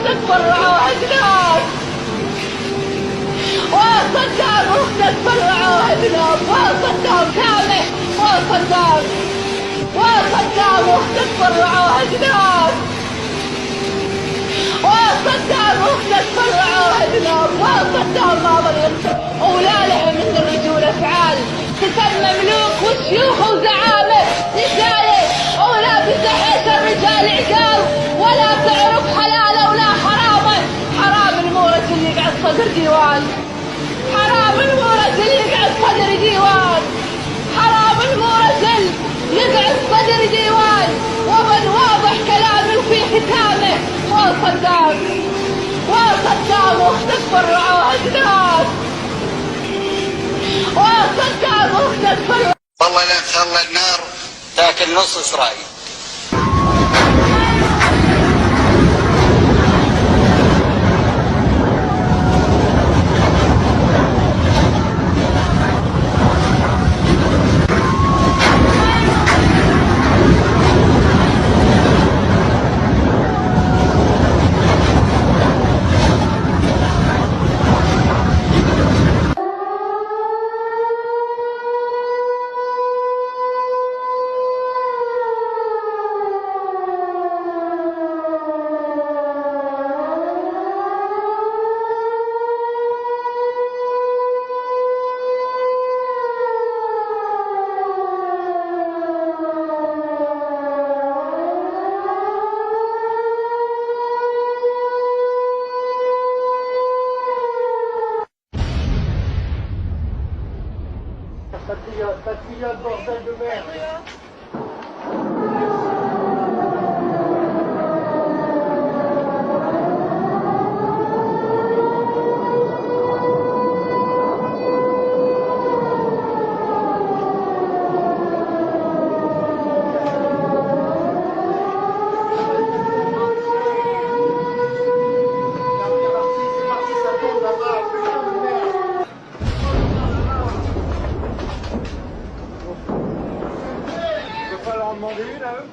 تفرعوا أجناد، وصدام تفرعوا أجناد، وصدام كامل، وصدام تفرعوا أجناد، وصدام تفرعوا أجناد، وصدام ما ظل ولا له من الرجول أفعال، تسمى ملوك وشيوخ وزعامة نساية ولا بزحية الرجال عقال، ولا تعرف حلاله ولا حرامه. حرام المورث اللي يقعد صدر ديوان، حرام المورث اللي يقعد صدر ديوان، حرام المورث اللي يقعد صدر ديوان. ومن واضح كلامي وفي ختامه وصدام تفرعوا أجناد، وصدام تفرعوا. والله لا تخلى النار تاكل نص إسرائيل. Patriote, bordel de merde. Demander une à eux.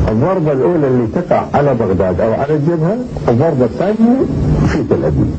الضربة الأولى اللي تقع على بغداد أو على الجبهة، الضربة الثانية في تل أبيب.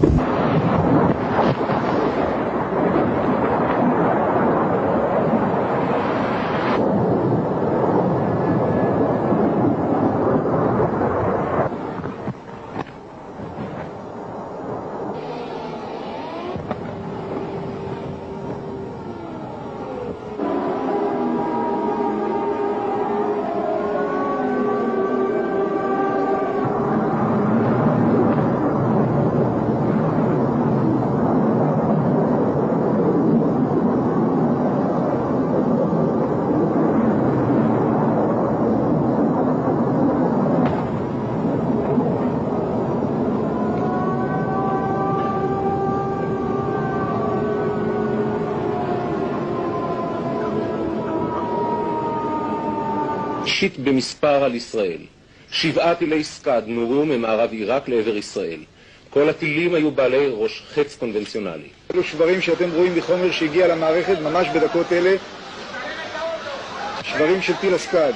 שיט במספר על ישראל. 7 טילי סקאד נורו ממערב עיראק לעבר ישראל. כל הטילים היו בעלי ראש חץ קונבנציונלי. אלו שברים שאתם רואים מחומר שהגיע למערכת ממש בדקות אלה, שברים של טיל הסקאד.